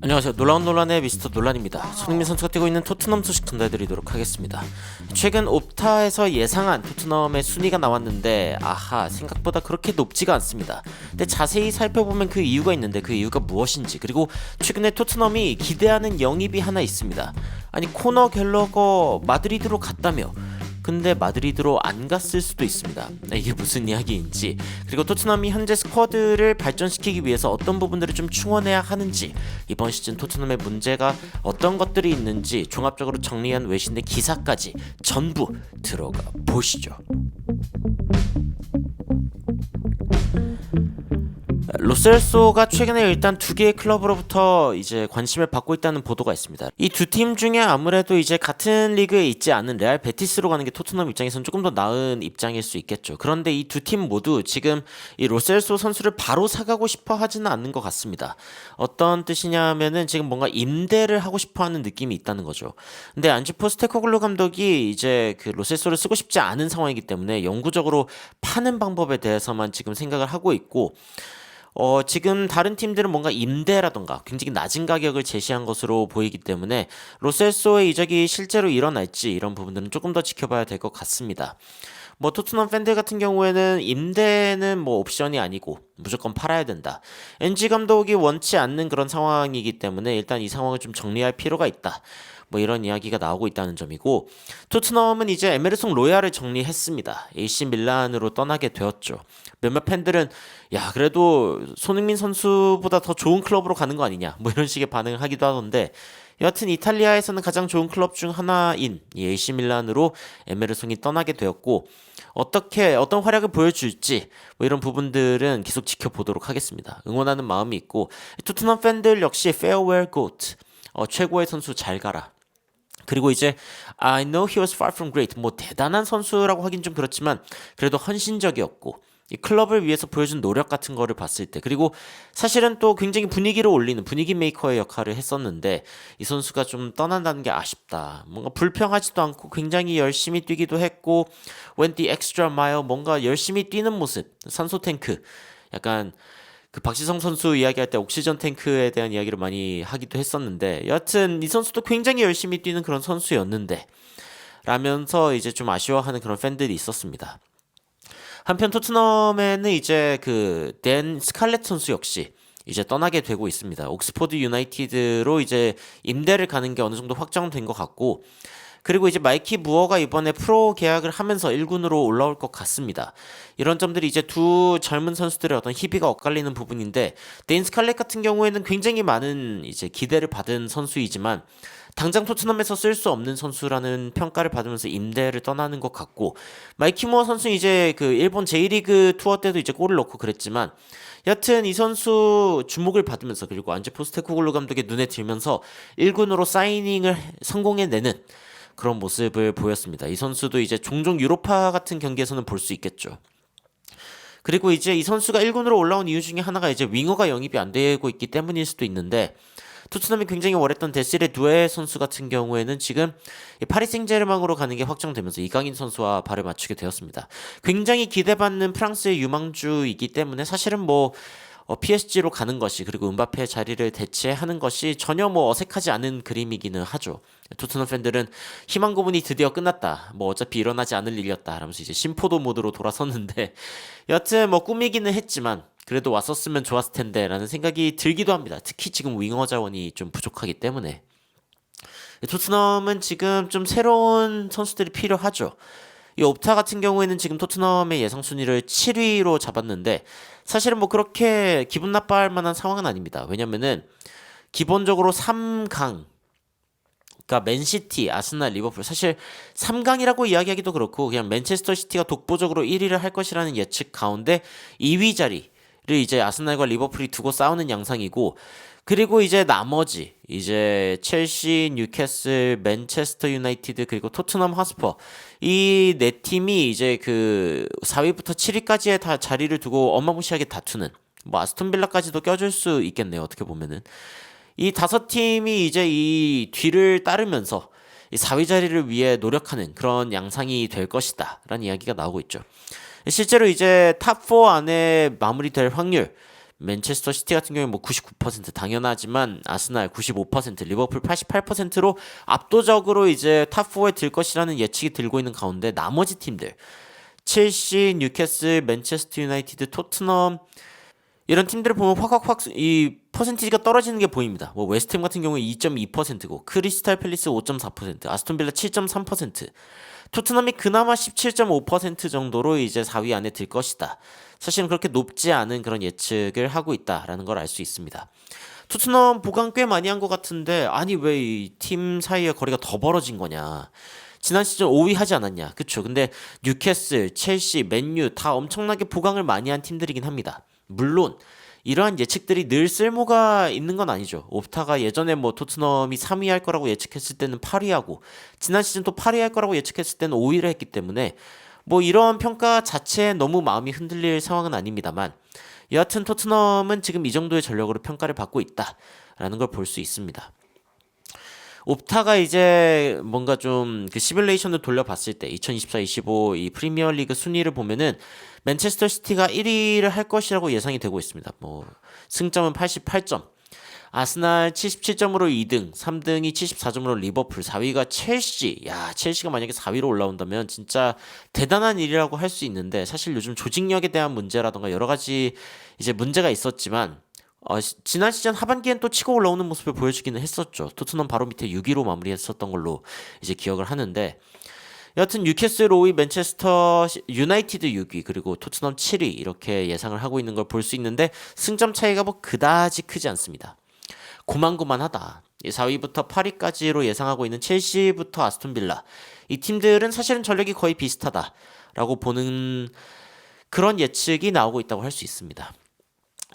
안녕하세요. 놀라운 논란의 미스터 논란입니다. 손흥민 선수가 뛰고 있는 토트넘 소식 전달해드리도록 하겠습니다. 최근 옵타에서 예상한 토트넘의 순위가 나왔는데 아하, 생각보다 그렇게 높지가 않습니다. 근데 자세히 살펴보면 그 이유가 있는데 그 이유가 무엇인지, 그리고 최근에 토트넘이 기대하는 영입이 하나 있습니다. 아니, 코너 갤러거 마드리드로 갔다며, 근데 마드리드로 안 갔을 수도 있습니다. 이게 무슨 이야기인지, 그리고 토트넘이 현재 스쿼드를 발전시키기 위해서 어떤 부분들을 좀 충원해야 하는지, 이번 시즌 토트넘의 문제가 어떤 것들이 있는지 종합적으로 정리한 외신의 기사까지 전부 들어가 보시죠. 로셀소가 최근에 일단 두 개의 클럽으로부터 이제 관심을 받고 있다는 보도가 있습니다. 이 두 팀 중에 아무래도 이제 같은 리그에 있지 않은 레알 베티스로 가는 게 토트넘 입장에서는 조금 더 나은 입장일 수 있겠죠. 그런데 이 두 팀 모두 지금 이 로셀소 선수를 바로 사가고 싶어 하지는 않는 것 같습니다. 어떤 뜻이냐면은 지금 뭔가 임대를 하고 싶어 하는 느낌이 있다는 거죠. 근데 안지 포스테코글루 감독이 이제 그 로셀소를 쓰고 싶지 않은 상황이기 때문에 영구적으로 파는 방법에 대해서만 지금 생각을 하고 있고, 지금 다른 팀들은 뭔가 임대라던가 굉장히 낮은 가격을 제시한 것으로 보이기 때문에 로셀소의 이적이 실제로 일어날지 이런 부분들은 조금 더 지켜봐야 될 것 같습니다. 뭐 토트넘 팬들 같은 경우에는 임대는 뭐 옵션이 아니고 무조건 팔아야 된다, 엔지 감독이 원치 않는 그런 상황이기 때문에 일단 이 상황을 좀 정리할 필요가 있다, 뭐 이런 이야기가 나오고 있다는 점이고, 토트넘은 이제 에메르송 로얄을 정리했습니다. AC 밀란으로 떠나게 되었죠. 몇몇 팬들은 야, 그래도 손흥민 선수보다 더 좋은 클럽으로 가는 거 아니냐, 뭐 이런 식의 반응을 하기도 하던데, 여하튼 이탈리아에서는 가장 좋은 클럽 중 하나인 이 AC 밀란으로 에메르송이 떠나게 되었고, 어떤 활약을 보여줄지 뭐 이런 부분들은 계속 지켜보도록 하겠습니다. 응원하는 마음이 있고, 토트넘 팬들 역시 farewell goat, 최고의 선수 잘 가라. 그리고 이제 I know he was far from great, 뭐 대단한 선수라고 하긴 좀 그렇지만 그래도 헌신적이었고, 이 클럽을 위해서 보여준 노력 같은 거를 봤을 때, 그리고 사실은 또 굉장히 분위기를 올리는 분위기 메이커의 역할을 했었는데 이 선수가 좀 떠난다는 게 아쉽다. 뭔가 불평하지도 않고 굉장히 열심히 뛰기도 했고, went the extra mile, 뭔가 열심히 뛰는 모습, 산소 탱크, 약간 그 박지성 선수 이야기할 때 옥시전 탱크에 대한 이야기를 많이 하기도 했었는데, 여하튼 이 선수도 굉장히 열심히 뛰는 그런 선수였는데 라면서 이제 좀 아쉬워하는 그런 팬들이 있었습니다. 한편 토트넘에는 이제 그 댄 스칼렛 선수 역시 이제 떠나게 되고 있습니다. 옥스포드 유나이티드로 이제 임대를 가는 게 어느 정도 확정된 것 같고, 그리고 이제 마이키 무어가 이번에 프로 계약을 하면서 1군으로 올라올 것 같습니다. 이런 점들이 이제 두 젊은 선수들의 어떤 희비가 엇갈리는 부분인데, 데인 스칼렛 같은 경우에는 굉장히 많은 이제 기대를 받은 선수이지만 당장 토트넘에서 쓸 수 없는 선수라는 평가를 받으면서 임대를 떠나는 것 같고, 마이키 무어 선수는 이제 그 일본 J리그 투어 때도 이제 골을 넣고 그랬지만, 여튼 이 선수 주목을 받으면서, 그리고 안제 포스테코글루 감독의 눈에 들면서 1군으로 사이닝을 성공해내는 그런 모습을 보였습니다. 이 선수도 이제 종종 유로파 같은 경기에서는 볼 수 있겠죠. 그리고 이제 이 선수가 1군으로 올라온 이유 중에 하나가 이제 윙어가 영입이 안 되고 있기 때문일 수도 있는데, 토트넘이 굉장히 원했던 데시레 두에 선수 같은 경우에는 지금 파리 생제르맹으로 가는 게 확정되면서 이강인 선수와 발을 맞추게 되었습니다. 굉장히 기대받는 프랑스의 유망주이기 때문에 사실은 뭐 PSG로 가는 것이, 그리고 음바페의 자리를 대체하는 것이 전혀 뭐 어색하지 않은 그림이기는 하죠. 토트넘 팬들은 희망 고문이 드디어 끝났다, 뭐 어차피 일어나지 않을 일이었다 라면서 이제 심포도 모드로 돌아섰는데, 여튼 뭐 꿈이기는 했지만 그래도 왔었으면 좋았을 텐데 라는 생각이 들기도 합니다. 특히 지금 윙어 자원이 좀 부족하기 때문에. 토트넘은 지금 좀 새로운 선수들이 필요하죠. 이 옵타 같은 경우에는 지금 토트넘의 예상 순위를 7위로 잡았는데 사실은 뭐 그렇게 기분 나빠할 만한 상황은 아닙니다. 왜냐면은 기본적으로 3강, 그러니까 맨시티, 아스날, 리버풀, 사실 3강이라고 이야기하기도 그렇고 그냥 맨체스터 시티가 독보적으로 1위를 할 것이라는 예측 가운데 2위 자리를 이제 아스날과 리버풀이 두고 싸우는 양상이고, 그리고 이제 나머지 이제 첼시, 뉴캐슬, 맨체스터 유나이티드, 그리고 토트넘 핫스퍼, 이 네 팀이 이제 그 4위부터 7위까지의 다 자리를 두고 어마무시하게 다투는, 뭐 아스톤 빌라까지도 껴줄 수 있겠네요, 어떻게 보면은. 이 5팀이 이제 이 뒤를 따르면서 이 4위 자리를 위해 노력하는 그런 양상이 될 것이다 라는 이야기가 나오고 있죠. 실제로 이제 탑4 안에 마무리될 확률 맨체스터 시티 같은 경우에 뭐 99% 당연하지만 아스날 95%, 리버풀 88%로 압도적으로 이제 탑4에 들 것이라는 예측이 들고 있는 가운데 나머지 팀들 첼시, 뉴캐슬, 맨체스터 유나이티드, 토트넘 이런 팀들을 보면 확 이 퍼센티지가 떨어지는 게 보입니다. 뭐 웨스트햄 같은 경우에 2.2%고 크리스탈 팰리스 5.4%, 아스톤 빌라 7.3%, 토트넘이 그나마 17.5% 정도로 이제 4위 안에 들 것이다. 사실은 그렇게 높지 않은 그런 예측을 하고 있다라는 걸 알 수 있습니다. 토트넘 보강 꽤 많이 한 것 같은데 아니 왜 이 팀 사이의 거리가 더 벌어진 거냐. 지난 시즌 5위 하지 않았냐. 그쵸. 근데 뉴캐슬, 첼시, 맨유 다 엄청나게 보강을 많이 한 팀들이긴 합니다. 물론 이러한 예측들이 늘 쓸모가 있는 건 아니죠. 옵타가 예전에 뭐 토트넘이 3위 할 거라고 예측했을 때는 8위 하고 지난 시즌 또 8위 할 거라고 예측했을 때는 5위를 했기 때문에 뭐 이런 평가 자체에 너무 마음이 흔들릴 상황은 아닙니다만 여하튼 토트넘은 지금 이 정도의 전력으로 평가를 받고 있다라는 걸 볼 수 있습니다. 옵타가 이제 뭔가 좀 그 시뮬레이션을 돌려봤을 때 2024-25 이 프리미어리그 순위를 보면은 맨체스터 시티가 1위를 할 것이라고 예상이 되고 있습니다. 뭐 승점은 88점, 아스날 77점으로 2등, 3등이 74점으로 리버풀, 4위가 첼시. 야, 첼시가 만약에 4위로 올라온다면 진짜 대단한 일이라고 할 수 있는데 사실 요즘 조직력에 대한 문제라던가 여러 가지 이제 문제가 있었지만 지난 시즌 하반기엔 또 치고 올라오는 모습을 보여주기는 했었죠. 토트넘 바로 밑에 6위로 마무리했었던 걸로 이제 기억을 하는데 여하튼 뉴캐슬 5위, 맨체스터 유나이티드 6위, 그리고 토트넘 7위 이렇게 예상을 하고 있는 걸 볼 수 있는데 승점 차이가 뭐 그다지 크지 않습니다. 고만고만하다. 4위부터 8위까지로 예상하고 있는 첼시부터 아스톤 빌라 이 팀들은 사실은 전력이 거의 비슷하다라고 보는 그런 예측이 나오고 있다고 할 수 있습니다.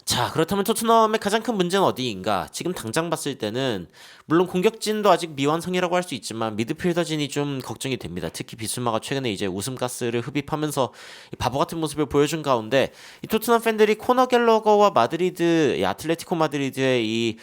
자, 그렇다면 토트넘의 가장 큰 문제는 어디인가? 지금 당장 봤을 때는 물론 공격진도 아직 미완성이라고 할 수 있지만 미드필더진이 좀 걱정이 됩니다. 특히 비수마가 최근에 이제 웃음가스를 흡입하면서 바보 같은 모습을 보여준 가운데 이 토트넘 팬들이 코너 갤러거와 마드리드, 아틀레티코 마드리드의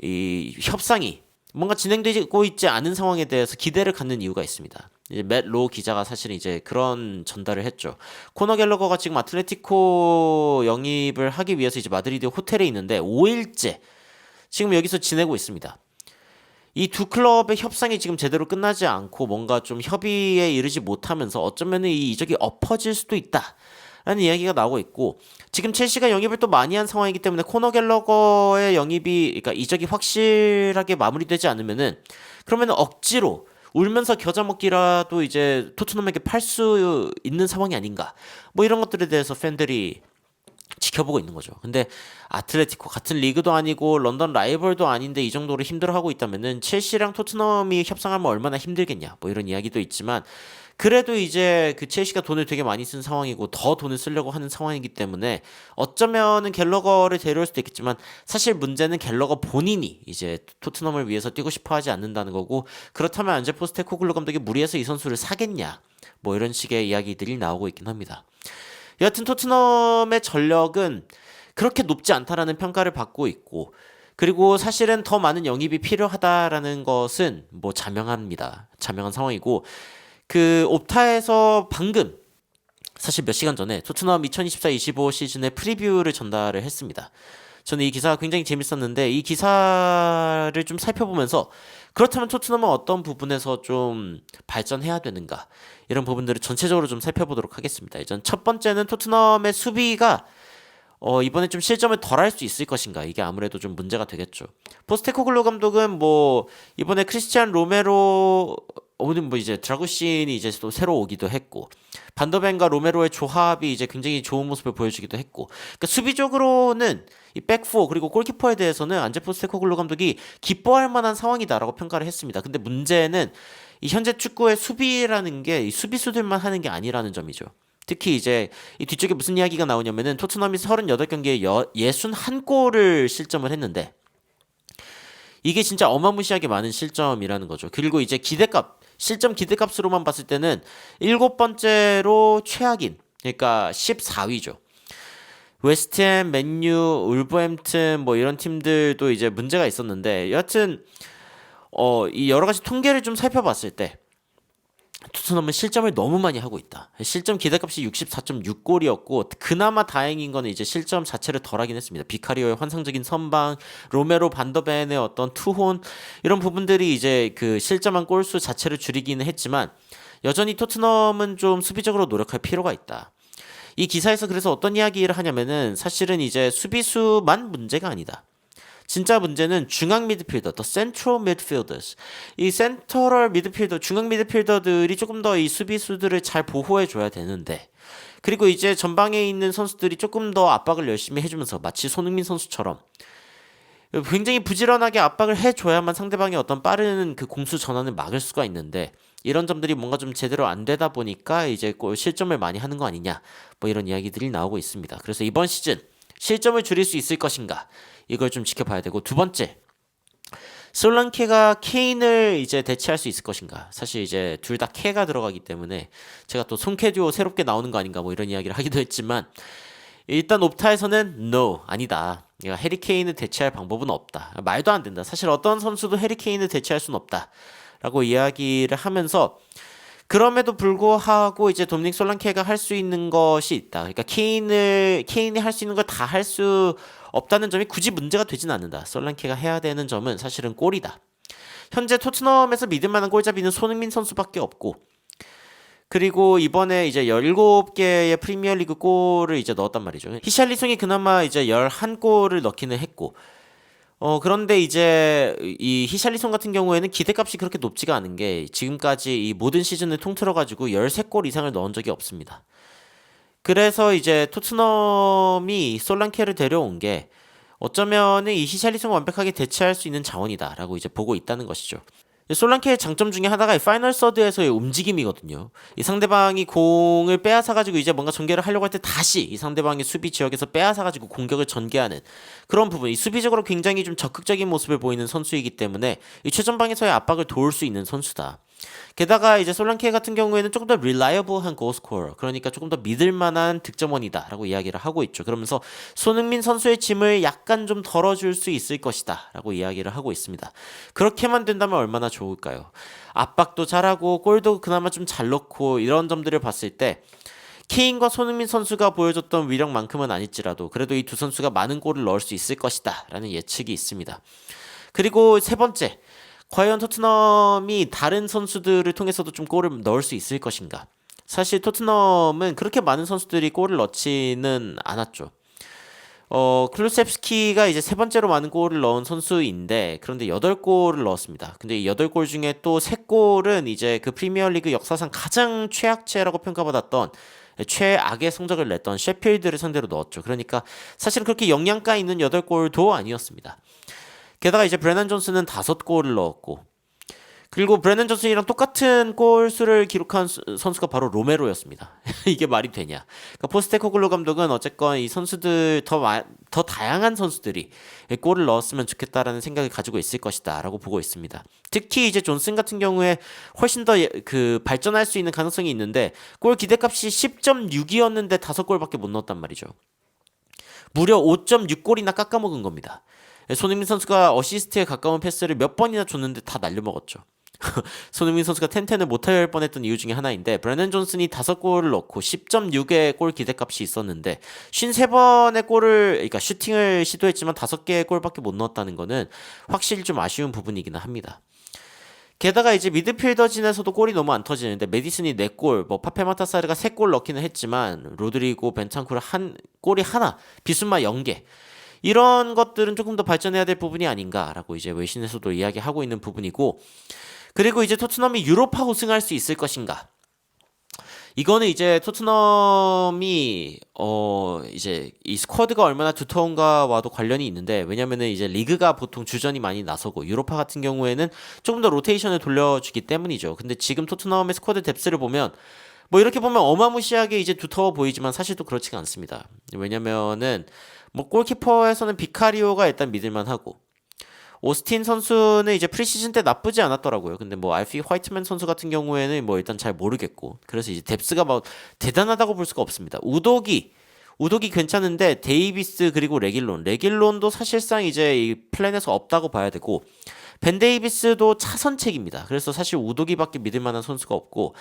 이 협상이 뭔가 진행되고 있지 않은 상황에 대해서 기대를 갖는 이유가 있습니다. 맷 로 기자가 사실 이제 그런 전달을 했죠. 코너 갤러거가 지금 아틀레티코 영입을 하기 위해서 이제 마드리드 호텔에 있는데 5일째 지금 여기서 지내고 있습니다. 이 두 클럽의 협상이 지금 제대로 끝나지 않고 뭔가 좀 협의에 이르지 못하면서 어쩌면 이 이적이 엎어질 수도 있다. 라는 이야기가 나오고 있고 지금 첼시가 영입을 또 많이 한 상황이기 때문에 코너 갤러거의 영입이 그러니까 이적이 확실하게 마무리되지 않으면은 그러면 억지로 울면서 겨자 먹기라도 이제 토트넘에게 팔 수 있는 상황이 아닌가 뭐 이런 것들에 대해서 팬들이 지켜보고 있는 거죠. 근데 아틀레티코 같은 리그도 아니고 런던 라이벌도 아닌데 이 정도로 힘들어하고 있다면은 첼시랑 토트넘이 협상하면 얼마나 힘들겠냐 뭐 이런 이야기도 있지만 그래도 이제 그 첼시가 돈을 되게 많이 쓴 상황이고 더 돈을 쓰려고 하는 상황이기 때문에 어쩌면은 갤러거를 데려올 수도 있겠지만 사실 문제는 갤러거 본인이 이제 토트넘을 위해서 뛰고 싶어 하지 않는다는 거고 그렇다면 안제 포스테코글루 감독이 무리해서 이 선수를 사겠냐 뭐 이런 식의 이야기들이 나오고 있긴 합니다. 여하튼 토트넘의 전력은 그렇게 높지 않다라는 평가를 받고 있고 그리고 사실은 더 많은 영입이 필요하다라는 것은 뭐 자명합니다. 자명한 상황이고 그 옵타에서 방금 사실 몇 시간 전에 토트넘 2024-25 시즌의 프리뷰를 전달을 했습니다. 저는 이 기사가 굉장히 재밌었는데 이 기사를 좀 살펴보면서 그렇다면 토트넘은 어떤 부분에서 좀 발전해야 되는가 이런 부분들을 전체적으로 좀 살펴보도록 하겠습니다. 일단 첫 번째는 토트넘의 수비가 이번에 좀 실점을 덜 할 수 있을 것인가 이게 아무래도 좀 문제가 되겠죠. 포스테코글루 감독은 뭐 이번에 크리스티안 로메로 오늘 뭐 이제 드라구신이 이제 또 새로 오기도 했고 반더벤과 로메로의 조합이 이제 굉장히 좋은 모습을 보여주기도 했고 그러니까 수비적으로는 이 백포 그리고 골키퍼에 대해서는 안제 포스테코글루 감독이 기뻐할 만한 상황이다라고 평가를 했습니다. 근데 문제는 이 현재 축구의 수비라는 게 이 수비수들만 하는 게 아니라는 점이죠. 특히 이제 이 뒤쪽에 무슨 이야기가 나오냐면은 토트넘이 38경기에 61골을 실점을 했는데 이게 진짜 어마무시하게 많은 실점이라는 거죠. 그리고 이제 기대값, 실점 기대값으로만 봤을 때는 7번째로 최악인, 그러니까 14위죠. 웨스트햄, 맨유, 울버햄튼 뭐 이런 팀들도 이제 문제가 있었는데 여하튼 이 여러 가지 통계를 좀 살펴봤을 때 토트넘은 실점을 너무 많이 하고 있다. 실점 기대값이 64.6골이었고 그나마 다행인 거는 이제 실점 자체를 덜하긴 했습니다. 비카리오의 환상적인 선방, 로메로 반더벤의 어떤 투혼 이런 부분들이 이제 그 실점한 골수 자체를 줄이기는 했지만 여전히 토트넘은 좀 수비적으로 노력할 필요가 있다. 이 기사에서 그래서 어떤 이야기를 하냐면은 사실은 이제 수비수만 문제가 아니다. 진짜 문제는 중앙 미드필더, the central midfielders. 이 센터럴 미드필더, 중앙 미드필더들이 조금 더 이 수비수들을 잘 보호해 줘야 되는데, 그리고 이제 전방에 있는 선수들이 조금 더 압박을 열심히 해주면서 마치 손흥민 선수처럼 굉장히 부지런하게 압박을 해줘야만 상대방의 어떤 빠른 그 공수 전환을 막을 수가 있는데, 이런 점들이 뭔가 좀 제대로 안 되다 보니까 이제 실점을 많이 하는 거 아니냐, 뭐 이런 이야기들이 나오고 있습니다. 그래서 이번 시즌 실점을 줄일 수 있을 것인가, 이걸 좀 지켜봐야 되고, 두 번째, 솔랑케가 케인을 이제 대체할 수 있을 것인가. 사실 이제 둘 다 케가 들어가기 때문에 제가 또 손케 듀오 새롭게 나오는 거 아닌가 뭐 이런 이야기를 하기도 했지만, 일단 옵타에서는 no, 아니다. 얘가 해리 케인을 대체할 방법은 없다. 말도 안 된다. 사실 어떤 선수도 해리 케인을 대체할 수는 없다. 라고 이야기를 하면서, 그럼에도 불구하고 이제 도미닉 솔랑케가 할 수 있는 것이 있다. 그러니까 케인이 할 수 있는 걸 다 할 수 없다는 점이 굳이 문제가 되진 않는다. 솔랑케가 해야 되는 점은 사실은 골이다. 현재 토트넘에서 믿을 만한 골잡이는 손흥민 선수밖에 없고, 그리고 이번에 이제 17개의 프리미어리그 골을 이제 넣었단 말이죠. 히샬리송이 그나마 이제 11골을 넣기는 했고, 그런데 이제 이 히샬리송 같은 경우에는 기대값이 그렇게 높지가 않은 게, 지금까지 이 모든 시즌을 통틀어가지고 13골 이상을 넣은 적이 없습니다. 그래서 이제 토트넘이 솔랑케를 데려온 게 어쩌면은 이 히샬리송을 완벽하게 대체할 수 있는 자원이다라고 이제 보고 있다는 것이죠. 솔랑케의 장점 중에 하나가 이 파이널 서드에서의 움직임이거든요. 이 상대방이 공을 빼앗아가지고 이제 뭔가 전개를 하려고 할 때 다시 이 상대방의 수비 지역에서 빼앗아가지고 공격을 전개하는 그런 부분, 이 수비적으로 굉장히 좀 적극적인 모습을 보이는 선수이기 때문에 이 최전방에서의 압박을 도울 수 있는 선수다. 게다가 이제 솔랑케 같은 경우에는 조금 더 reliable한 골스코어, 그러니까 조금 더 믿을만한 득점원이다라고 이야기를 하고 있죠. 그러면서 손흥민 선수의 짐을 약간 좀 덜어줄 수 있을 것이다라고 이야기를 하고 있습니다. 그렇게만 된다면 얼마나 좋을까요? 압박도 잘하고 골도 그나마 좀 잘 넣고, 이런 점들을 봤을 때 케인과 손흥민 선수가 보여줬던 위력만큼은 아닐지라도 그래도 이 두 선수가 많은 골을 넣을 수 있을 것이다 라는 예측이 있습니다. 그리고 세 번째, 과연 토트넘이 다른 선수들을 통해서도 좀 골을 넣을 수 있을 것인가. 사실 토트넘은 그렇게 많은 선수들이 골을 넣지는 않았죠. 클루셉스키가 이제 세 번째로 많은 골을 넣은 선수인데, 그런데 8골을 넣었습니다. 근데 이 8골 중에 또 3골은 이제 그 프리미어리그 역사상 가장 최악체라고 평가받았던, 최악의 성적을 냈던 셰필드를 상대로 넣었죠. 그러니까 사실은 그렇게 영양가 있는 8골도 아니었습니다. 게다가 이제 브레난 존슨은 5골을 넣었고, 그리고 브레난 존슨이랑 똑같은 골수를 기록한 선수가 바로 로메로였습니다. 이게 말이 되냐? 그러니까 포스테코글루 감독은 어쨌건 이 선수들 더 다양한 선수들이 골을 넣었으면 좋겠다라는 생각을 가지고 있을 것이다라고 보고 있습니다. 특히 이제 존슨 같은 경우에 훨씬 더 그 발전할 수 있는 가능성이 있는데, 골 기대값이 10.6이었는데 5골밖에 못 넣었단 말이죠. 무려 5.6골이나 깎아먹은 겁니다. 손흥민 선수가 어시스트에 가까운 패스를 몇 번이나 줬는데 다 날려먹었죠. 손흥민 선수가 텐텐을 못할 뻔했던 이유 중에 하나인데, 브레넌 존슨이 5골을 넣고 10.6의 골 기대값이 있었는데 53번의 골을, 그러니까 슈팅을 시도했지만 5개의 골밖에 못 넣었다는 거는 확실히 좀 아쉬운 부분이기는 합니다. 게다가 이제 미드필더진에서도 골이 너무 안 터지는데, 메디슨이 4골, 뭐 파페마타사르가 3골 넣기는 했지만 로드리고 벤탄쿠르 골이 하나, 비순마 0개, 이런 것들은 조금 더 발전해야 될 부분이 아닌가라고 이제 외신에서도 이야기하고 있는 부분이고, 그리고 이제 토트넘이 유로파 우승할 수 있을 것인가? 이거는 이제 토트넘이 이제 이 스쿼드가 얼마나 두터운가와도 관련이 있는데, 왜냐면은 이제 리그가 보통 주전이 많이 나서고 유로파 같은 경우에는 조금 더 로테이션을 돌려주기 때문이죠. 근데 지금 토트넘의 스쿼드 뎁스를 보면 뭐 이렇게 보면 어마무시하게 이제 두터워 보이지만 사실 또 그렇지가 않습니다. 왜냐면은 뭐 골키퍼에서는 비카리오가 일단 믿을만하고, 오스틴 선수는 이제 프리시즌 때 나쁘지 않았더라고요. 근데 뭐 알피 화이트맨 선수 같은 경우에는 뭐 일단 잘 모르겠고, 그래서 이제 뎁스가 막 대단하다고 볼 수가 없습니다. 우독이 괜찮은데, 데이비스 그리고 레길론도 사실상 이제 이 플랜에서 없다고 봐야 되고, 벤 데이비스도 차선책입니다. 그래서 사실 우도기밖에 믿을 만한 선수가 없고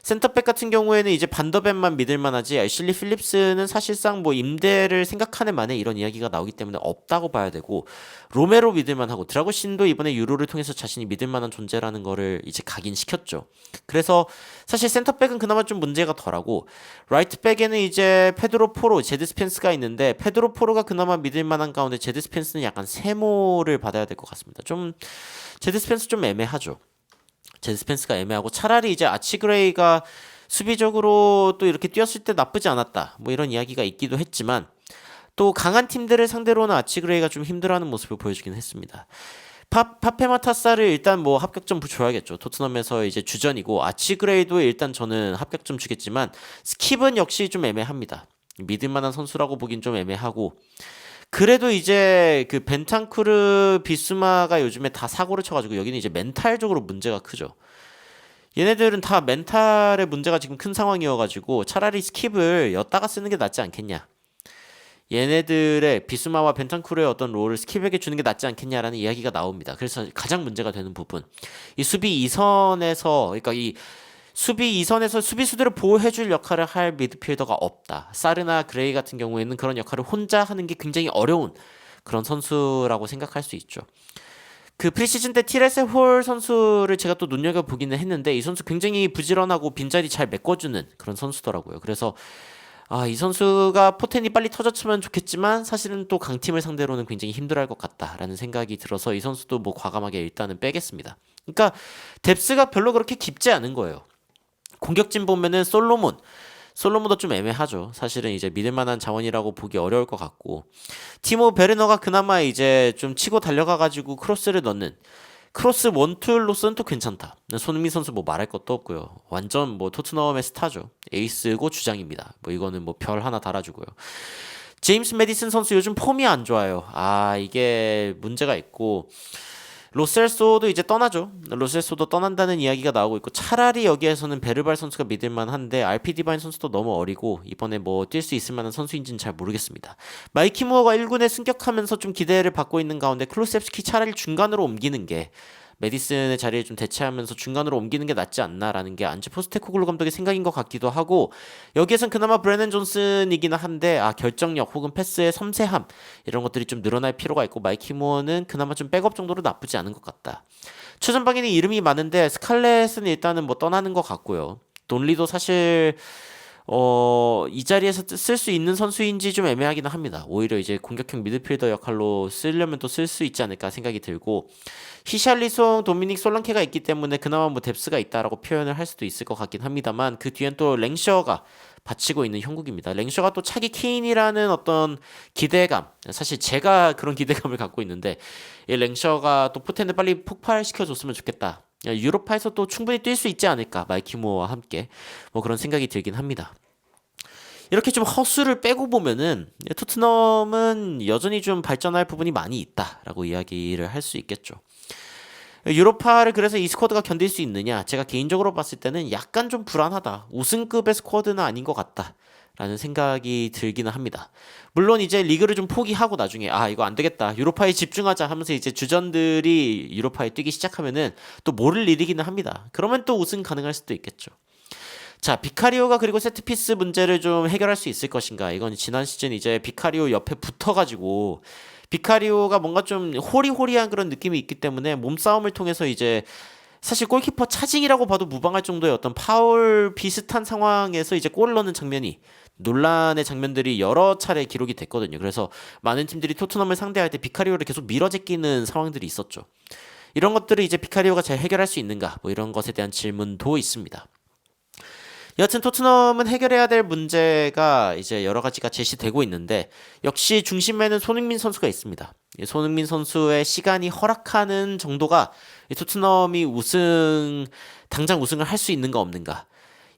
센터백 같은 경우에는 이제 반더벤만 믿을 만하지 애슐리 필립스는 사실상 뭐 임대를 생각하는 만에 이런 이야기가 나오기 때문에 없다고 봐야 되고 로메로 믿을 만하고 드라고신도 이번에 유로를 통해서 자신이 믿을 만한 존재라는 거를 이제 각인시켰죠. 그래서 사실 센터백은 그나마 좀 문제가 덜하고 라이트백에는 이제 페드로 포로, 제드 스펜스가 있는데 페드로 포로가 그나마 믿을 만한 가운데 제드 스펜스는 약간 세모를 받아야 될 것 같습니다. 좀 제드 스펜스 좀 애매하죠. 제드 스펜스가 애매하고 차라리 이제 아치 그레이가 수비적으로 또 이렇게 뛰었을 때 나쁘지 않았다. 뭐 이런 이야기가 있기도 했지만 또 강한 팀들을 상대로는 아치 그레이가 좀 힘들어하는 모습을 보여주긴 했습니다. 파페마타사를 일단 뭐 합격점 줘야겠죠. 토트넘에서 이제 주전이고 아치 그레이도 일단 저는 합격점 주겠지만 스킵은 역시 좀 애매합니다. 믿을 만한 선수라고 보긴 좀 애매하고 그래도 이제 그 벤탄쿠르 비스마가 요즘에 다 사고를 쳐가지고 여기는 이제 멘탈적으로 문제가 크죠. 얘네들은 다 멘탈의 문제가 지금 큰 상황이어가지고 차라리 스킵을 였다가 쓰는 게 낫지 않겠냐. 얘네들의 비스마와 벤탄쿠르의 어떤 롤을 스킵에게 주는 게 낫지 않겠냐라는 이야기가 나옵니다. 그래서 가장 문제가 되는 부분. 이 수비 이선에서, 그러니까 이 수비 이선에서 수비수들을 보호해줄 역할을 할 미드필더가 없다. 사르나 그레이 같은 경우에는 그런 역할을 혼자 하는 게 굉장히 어려운 그런 선수라고 생각할 수 있죠. 그 프리시즌 때 티레세 홀 선수를 제가 또 눈여겨보기는 했는데 이 선수 굉장히 부지런하고 빈자리 잘 메꿔주는 그런 선수더라고요. 그래서 이 선수가 포텐이 빨리 터졌으면 좋겠지만 사실은 또 강팀을 상대로는 굉장히 힘들어할 것 같다라는 생각이 들어서 이 선수도 뭐 과감하게 일단은 빼겠습니다. 그러니까 뎁스가 별로 그렇게 깊지 않은 거예요. 공격진 보면은 솔로몬도 좀 애매하죠. 사실은 이제 믿을 만한 자원이라고 보기 어려울 것 같고 티모 베르너가 그나마 이제 좀 치고 달려가가지고 크로스를 넣는 크로스 원툴로서는 또 괜찮다. 손흥민 선수 뭐 말할 것도 없고요. 완전 뭐 토트넘의 스타죠. 에이스고 주장입니다. 뭐 이거는 뭐 별 하나 달아주고요. 제임스 메디슨 선수 요즘 폼이 안 좋아요. 이게 문제가 있고 로셀소도 이제 떠나죠. 로셀소도 떠난다는 이야기가 나오고 있고 차라리 여기에서는 베르발 선수가 믿을만 한데 RP 디바인 선수도 너무 어리고 이번에 뭐 뛸 수 있을 만한 선수인지는 잘 모르겠습니다. 마이키 무어가 1군에 승격하면서 좀 기대를 받고 있는 가운데 클루셉스키 차라리 중간으로 옮기는 게 메디슨의 자리에 좀 대체하면서 중간으로 옮기는 게 낫지 않나라는 게 안제 포스테코글루 감독의 생각인 것 같기도 하고 여기에선 그나마 브레넨 존슨이기는 한데 결정력 혹은 패스의 섬세함 이런 것들이 좀 늘어날 필요가 있고 마이키 무어는 그나마 좀 백업 정도로 나쁘지 않은 것 같다. 최전방에는 이름이 많은데 스칼렛은 일단은 뭐 떠나는 것 같고요. 돈리도 사실 이 자리에서 쓸 수 있는 선수인지 좀 애매하기는 합니다. 오히려 이제 공격형 미드필더 역할로 쓰려면 또 쓸 수 있지 않을까 생각이 들고 히샬리송, 도미닉 솔랑케가 있기 때문에 그나마 뭐 뎁스가 있다라고 표현을 할 수도 있을 것 같긴 합니다만 그 뒤엔 또 랭셔가 바치고 있는 형국입니다. 랭셔가 또 차기 케인이라는 어떤 기대감, 사실 제가 그런 기대감을 갖고 있는데 이 랭셔가 또 포텐을 빨리 폭발시켜줬으면 좋겠다. 유로파에서 또 충분히 뛸 수 있지 않을까 마이키 무어와 함께 뭐 그런 생각이 들긴 합니다. 이렇게 좀 허수를 빼고 보면은 토트넘은 여전히 좀 발전할 부분이 많이 있다라고 이야기를 할 수 있겠죠. 유로파를 그래서 이 스쿼드가 견딜 수 있느냐? 제가 개인적으로 봤을 때는 약간 좀 불안하다. 우승급의 스쿼드는 아닌 것 같다. 라는 생각이 들기는 합니다. 물론 이제 리그를 좀 포기하고 나중에 이거 안 되겠다. 유로파에 집중하자 하면서 이제 주전들이 유로파에 뛰기 시작하면은 또 모를 일이기는 합니다. 그러면 또 우승 가능할 수도 있겠죠. 자, 비카리오가 그리고 세트피스 문제를 좀 해결할 수 있을 것인가? 이건 지난 시즌 이제 비카리오 옆에 붙어가지고 비카리오가 뭔가 좀 호리호리한 그런 느낌이 있기 때문에 몸싸움을 통해서 이제 사실 골키퍼 차징이라고 봐도 무방할 정도의 어떤 파울 비슷한 상황에서 이제 골을 넣는 장면이 논란의 장면들이 여러 차례 기록이 됐거든요. 그래서 많은 팀들이 토트넘을 상대할 때 비카리오를 계속 밀어제끼는 상황들이 있었죠. 이런 것들을 이제 비카리오가 잘 해결할 수 있는가? 뭐 이런 것에 대한 질문도 있습니다. 여하튼 토트넘은 해결해야 될 문제가 이제 여러 가지가 제시되고 있는데 역시 중심에는 손흥민 선수가 있습니다. 손흥민 선수의 시간이 허락하는 정도가 토트넘이 당장 우승을 할 수 있는가 없는가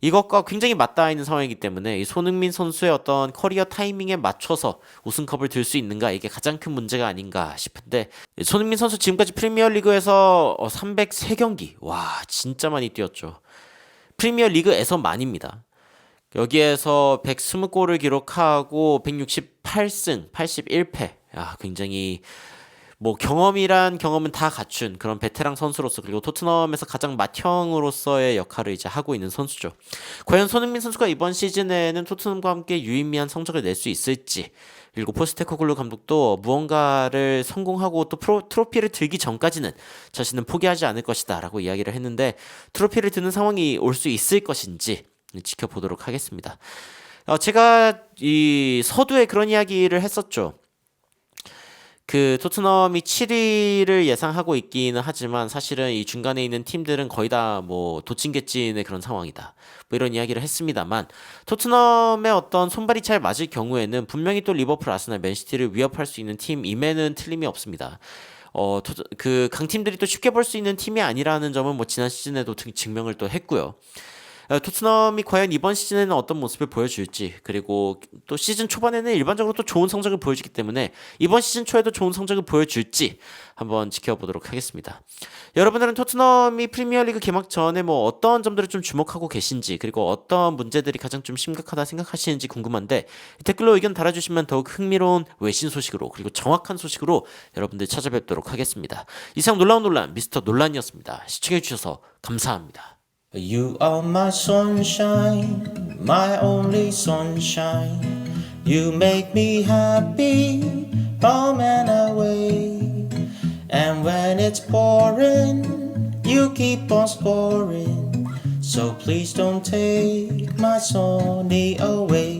이것과 굉장히 맞닿아 있는 상황이기 때문에 이 손흥민 선수의 어떤 커리어 타이밍에 맞춰서 우승컵을 들 수 있는가 이게 가장 큰 문제가 아닌가 싶은데 손흥민 선수 지금까지 프리미어리그에서 303경기 와 진짜 많이 뛰었죠. 프리미어 리그에서만입니다. 여기에서 120골을 기록하고 168승, 81패. 굉장히 뭐 경험이란 경험은 다 갖춘 그런 베테랑 선수로서 그리고 토트넘에서 가장 맏형으로서의 역할을 이제 하고 있는 선수죠. 과연 손흥민 선수가 이번 시즌에는 토트넘과 함께 유의미한 성적을 낼 수 있을지 그리고 포스테코글루 감독도 무언가를 성공하고 또 트로피를 들기 전까지는 자신은 포기하지 않을 것이다 라고 이야기를 했는데 트로피를 드는 상황이 올 수 있을 것인지 지켜보도록 하겠습니다. 제가 이 서두에 그런 이야기를 했었죠. 그 토트넘이 7위를 예상하고 있기는 하지만 사실은 이 중간에 있는 팀들은 거의 다 뭐 도찐개찐의 그런 상황이다. 뭐 이런 이야기를 했습니다만 토트넘의 어떤 손발이 잘 맞을 경우에는 분명히 또 리버풀, 아스날, 맨시티를 위협할 수 있는 팀임에는 틀림이 없습니다. 그 강팀들이 또 쉽게 볼 수 있는 팀이 아니라는 점은 뭐 지난 시즌에도 증명을 또 했고요. 토트넘이 과연 이번 시즌에는 어떤 모습을 보여줄지 그리고 또 시즌 초반에는 일반적으로 또 좋은 성적을 보여주기 때문에 이번 시즌 초에도 좋은 성적을 보여줄지 한번 지켜보도록 하겠습니다. 여러분들은 토트넘이 프리미어리그 개막 전에 뭐 어떤 점들을 좀 주목하고 계신지 그리고 어떤 문제들이 가장 좀 심각하다 생각하시는지 궁금한데 댓글로 의견 달아주시면 더욱 흥미로운 외신 소식으로 그리고 정확한 소식으로 여러분들 찾아뵙도록 하겠습니다. 이상 놀라운 논란 미스터 논란이었습니다. 시청해주셔서 감사합니다. You are my sunshine, my only sunshine. You make me happy, home and away. And when it's pouring, you keep on scoring. So please don't take my sunny away.